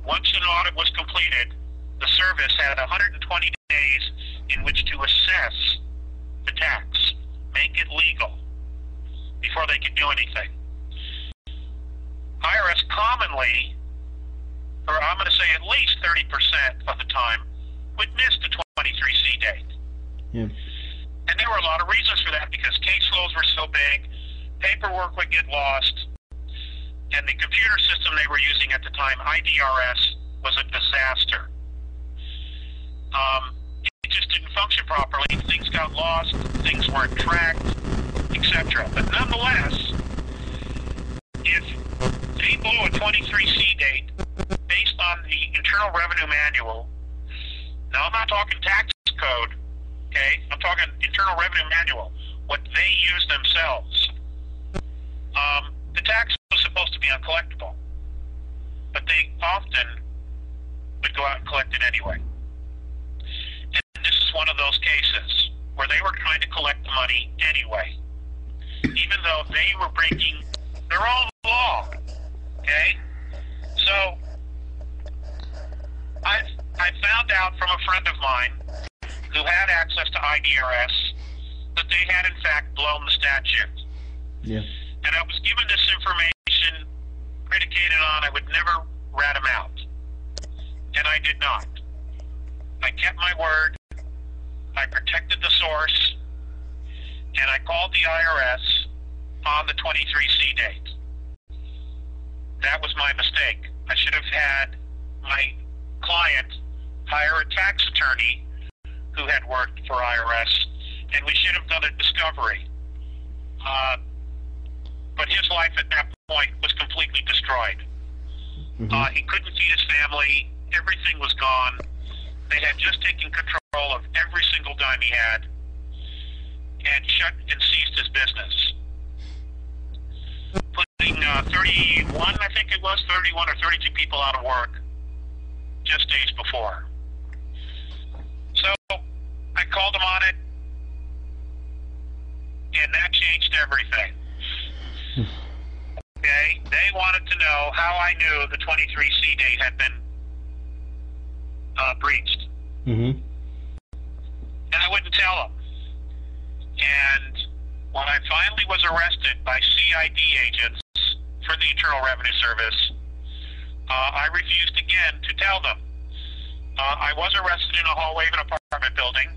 once an audit was completed, the service had 120 days in which to assess the tax, make it legal, before they could do anything. IRS commonly, or I'm going to say at least 30% of the time, would miss the 23C date. Yeah. And there were a lot of reasons for that, because case flows were so big, paperwork would get lost, and the computer system they were using at the time, IDRS, was a disaster. It just didn't function properly. Things got lost, things weren't tracked, etc. But nonetheless, if they blew a 23C date based on the Internal Revenue Manual, now I'm not talking tax code, okay? I'm talking Internal Revenue Manual, what they use themselves. The tax was supposed to be uncollectible, but they often would go out and collect it anyway. And this is one of those cases where they were trying to collect the money anyway, even though they were breaking their own law, okay? So I found out from a friend of mine who had access to IDRS that they had in fact blown the statute. Yeah. And I was given this information predicated on I would never rat them out. And I did not. I kept my word. I protected the source. And I called the IRS on the 23C date. That was my mistake. I should have had my client hire a tax attorney who had worked for IRS, and we should have done a discovery. But his life at that point was completely destroyed. Mm-hmm. He couldn't feed his family. Everything was gone. They had just taken control of every single dime he had and shut and ceased his business. Putting 31, I think it was, 31 or 32 people out of work just days before. So I called him on it, and that changed everything. Okay, they wanted to know how I knew the 23C date had been breached. Mm-hmm. And I wouldn't tell them. And when I finally was arrested by CID agents for the Internal Revenue Service, I refused again to tell them. I was arrested in a hallway of an apartment building.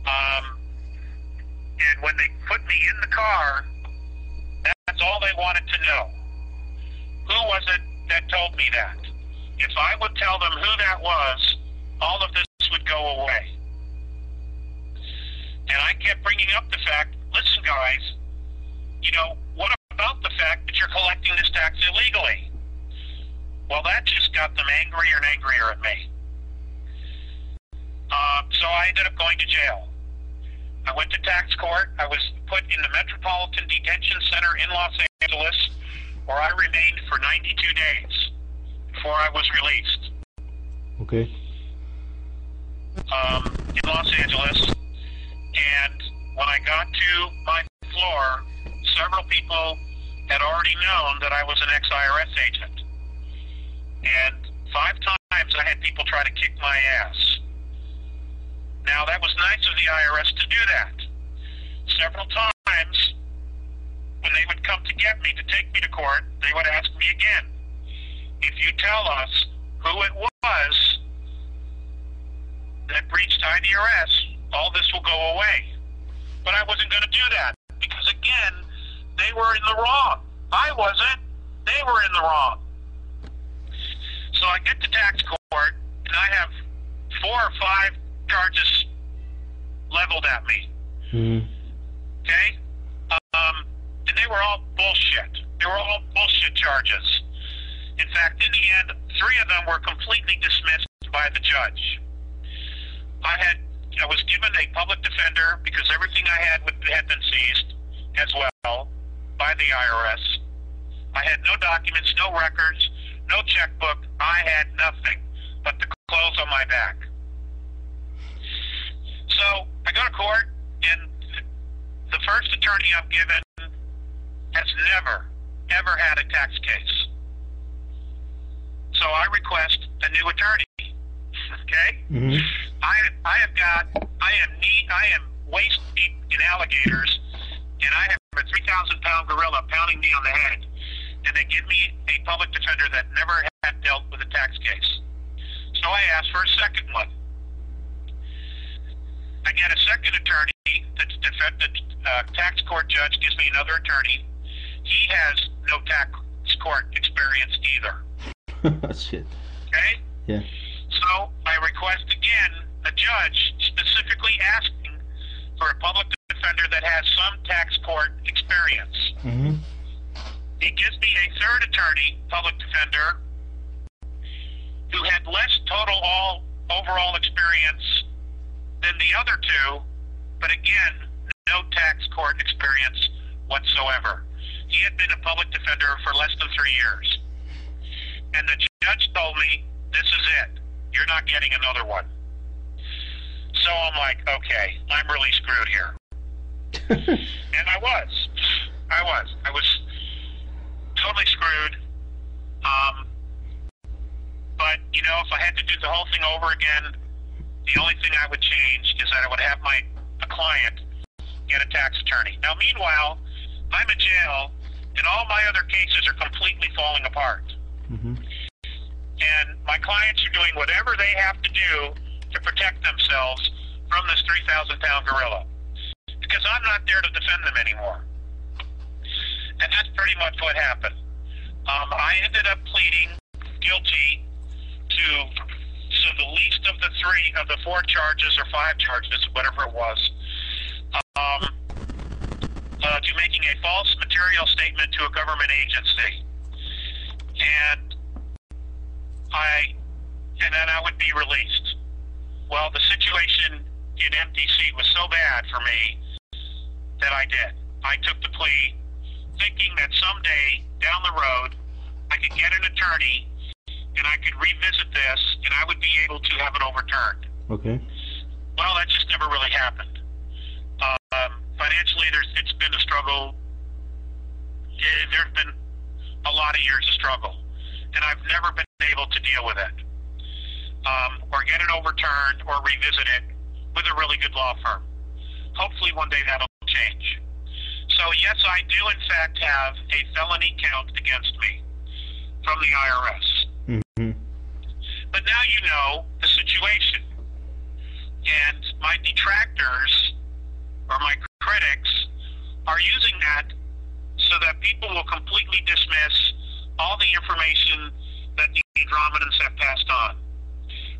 And when they put me in the car, that's all they wanted to know. Who was it that told me that? If I would tell them who that was, all of this would go away. And I kept bringing up the fact, listen guys, what about the fact that you're collecting this tax illegally? Well, that just got them angrier and angrier at me. So I ended up going to jail. I went to tax court. I was put in the Metropolitan Detention Center in Los Angeles, where I remained for 92 days before I was released. Okay. In Los Angeles. And when I got to my floor, several people had already known that I was an ex-IRS agent. And 5 times I had people try to kick my ass. Now, that was nice of the IRS to do that. Several times, when they would come to get me, to take me to court, they would ask me again, if you tell us who it was that breached IDRS, all this will go away. But I wasn't going to do that, because again, they were in the wrong. I wasn't. They were in the wrong. So I get to tax court, and I have 4 or 5 charges leveled at me. Mm-hmm. Okay? And they were all bullshit. They were all bullshit charges. In fact, in the end, 3 of them were completely dismissed by the judge. I was given a public defender because everything I had been seized as well by the IRS. I had no documents, no records, no checkbook. I had nothing but the clothes on my back. So I go to court, and the first attorney I'm given has never, ever had a tax case. So I request a new attorney. Okay? Mm-hmm. I am waist deep in alligators, and I have a 3,000-pound gorilla pounding me on the head, and they give me a public defender that never had dealt with a tax case. So I asked for a second one. I get a second attorney. The tax court judge gives me another attorney. He has no tax court experience either. Shit. Okay? Yeah. So I request again a judge specifically asking for a public defender that has some tax court experience. Mm-hmm. He gives me a third attorney, public defender, who had less total overall experience than the other two, but again, no tax court experience whatsoever. He had been a public defender for less than 3 years. And the judge told me, this is it. You're not getting another one. So I'm like, okay, I'm really screwed here. And I was totally screwed. But, you know, if I had to do the whole thing over again, the only thing I would change is that I would have a client get a tax attorney. Now, meanwhile, I'm in jail, and all my other cases are completely falling apart. Mm-hmm. And my clients are doing whatever they have to do to protect themselves from this 3,000-pound gorilla. Because I'm not there to defend them anymore. And that's pretty much what happened. I ended up pleading guilty to the least of the 4 charges or 5 charges, whatever it was, to making a false material statement to a government agency. And then I would be released. Well, the situation in MDC was so bad for me that I did. I took the plea thinking that someday down the road I could get an attorney and I could revisit this and I would be able to have it overturned. Okay. Well, that just never really happened. Financially, it's been a struggle. There's been a lot of years of struggle, and I've never been able to deal with it, or get it overturned or revisit it with a really good law firm. Hopefully one day that'll change. So yes, I do in fact have a felony count against me from the IRS. Mm-hmm. But now you know the situation. And my detractors, or my critics, are using that so that people will completely dismiss all the information that the Andromedans have passed on.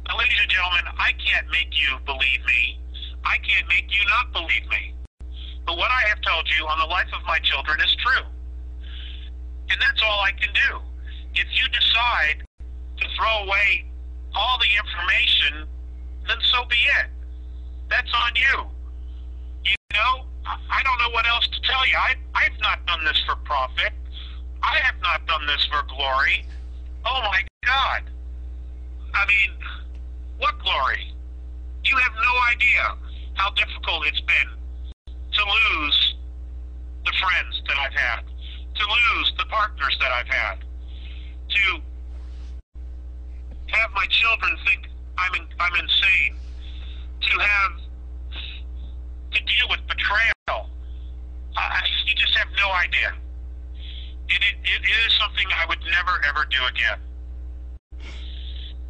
Now, ladies and gentlemen, I can't make you believe me. I can't make you not believe me. But what I have told you on the life of my children is true. And that's all I can do. If you decide to throw away all the information, then so be it. That's on you. You know, I don't know what else to tell you. I've not done this for profit. I have not done this for glory. Oh my God. I mean, what glory? You have no idea how difficult it's been to lose the friends that I've had, to lose the partners that I've had, to have my children think I'm insane, to deal with betrayal. You just have no idea. It is something I would never, ever do again.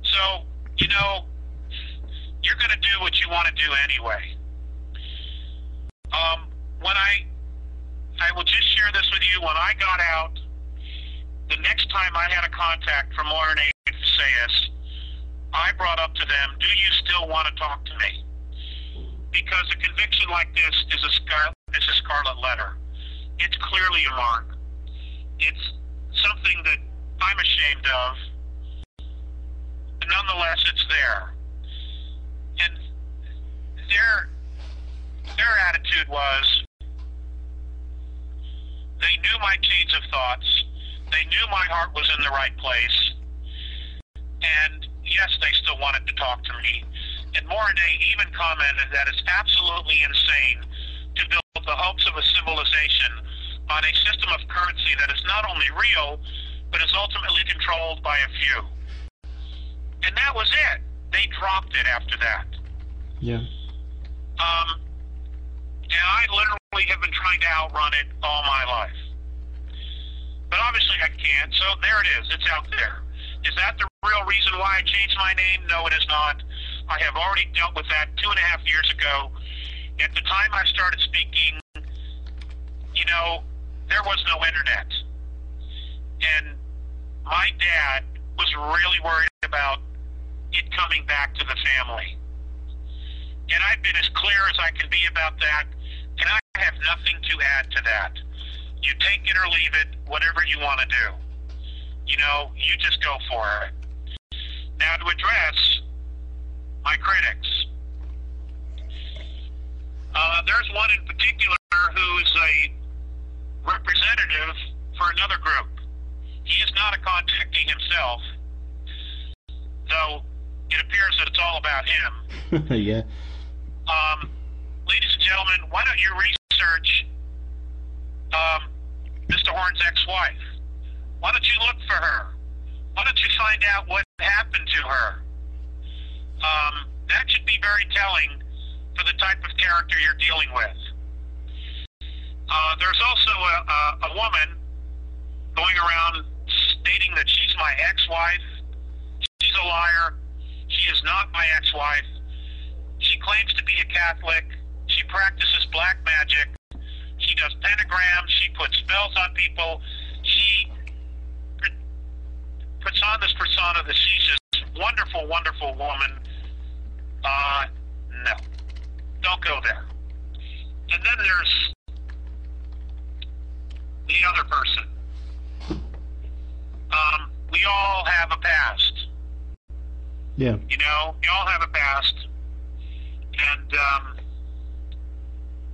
So, you know, you're going to do what you want to do anyway. When I will just share this with you, when I got out, the next time I had a contact from RNA Sayas, I brought up to them, do you still want to talk to me? Because a conviction like this is a scarlet letter. It's clearly a mark. It's something that I'm ashamed of. But nonetheless, it's there. And their attitude was, they knew my chains of thoughts. They knew my heart was in the right place. And yes, they still wanted to talk to me. And Morinay even commented that it's absolutely insane to build the hopes of a civilization on a system of currency that is not only real, but is ultimately controlled by a few. And that was it. They dropped it after that. Yeah. And I literally have been trying to outrun it all my life. But obviously I can't, so there it is. It's out there. Is that the real reason why I changed my name? No, it is not. I have already dealt with that 2.5 years ago. At the time I started speaking, you know, there was no internet. And my dad was really worried about it coming back to the family. And I've been as clear as I can be about that, and I have nothing to add to that. You take it or leave it, whatever you want to do. You know, you just go for it. Now, to address my critics, there's one in particular who is a representative for another group. He is not a contactee himself, though it appears that it's all about him. Yeah. Ladies and gentlemen, why don't you research Mr. Horn's ex-wife? Why don't you look for her? Why don't you find out what happened to her? That should be very telling for the type of character you're dealing with. There's also a woman going around stating that she's my ex-wife. She's a liar. She is not my ex-wife. She claims to be a Catholic. She practices black magic. She does pentagrams. She puts spells on people. She puts on this persona that she's this wonderful, wonderful woman. No. Don't go there. And then there's the other person. We all have a past. Yeah. You know, we all have a past. And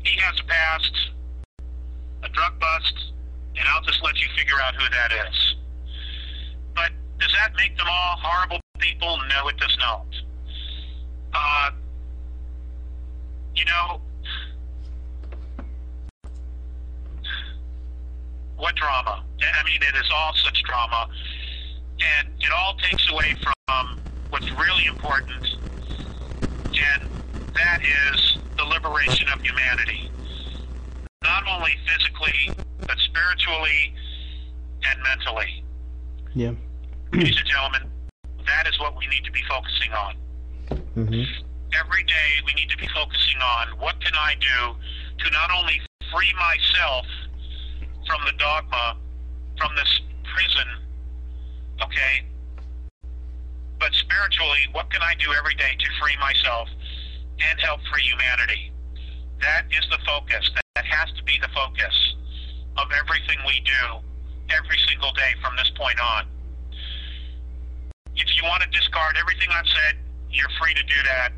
he has a past, a drug bust, and I'll just let you figure out who that is. But does that make them all horrible people? No, it does not. You know, what drama? I mean, it is all such drama. And it all takes away from what's really important, and that is the liberation of humanity. Not only physically, but spiritually and mentally. Yeah. Ladies and gentlemen, that is what we need to be focusing on. Mm-hmm. Every day we need to be focusing on what can I do to not only free myself from the dogma, from this prison, okay, but spiritually, what can I do every day to free myself and help free humanity? That is the focus. That has to be the focus of everything we do every single day from this point on. If you want to discard everything I've said, you're free to do that.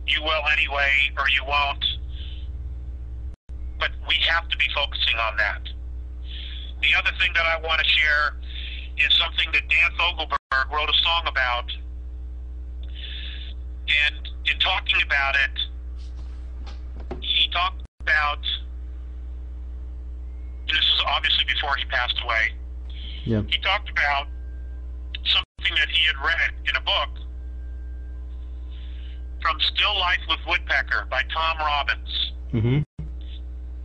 You will anyway, or you won't. But we have to be focusing on that. The other thing that I want to share is something that Dan Fogelberg wrote a song about. And in talking about it, he talked about, and this is obviously before he passed away, Yeah. he talked about something that he had read in a book from Still Life with Woodpecker by Tom Robbins. Mm-hmm.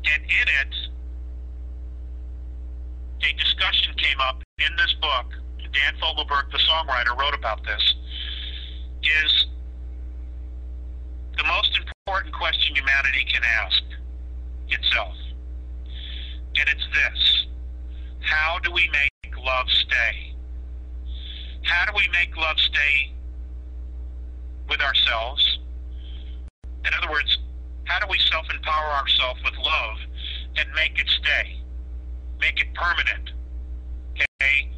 And in it, a discussion came up in this book. Dan Fogelberg, the songwriter, wrote about this. Is the most important question humanity can ask itself. And it's this: how do we make love stay? How do we make love stay with ourselves? In other words, how do we self-empower ourselves with love and make it stay? Make it permanent. Okay?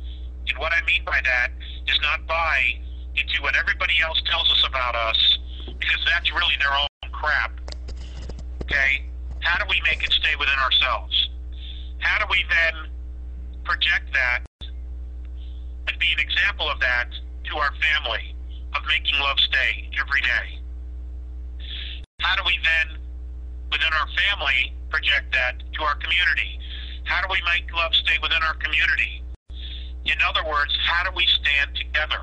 And what I mean by that is not buy into what everybody else tells us about us, because that's really their own crap. Okay? How do we make it stay within ourselves? How do we then project that and be an example of that to our family, of making love stay every day? How do we then, within our family, project that to our community? How do we make love stay within our community? In other words, how do we stand together?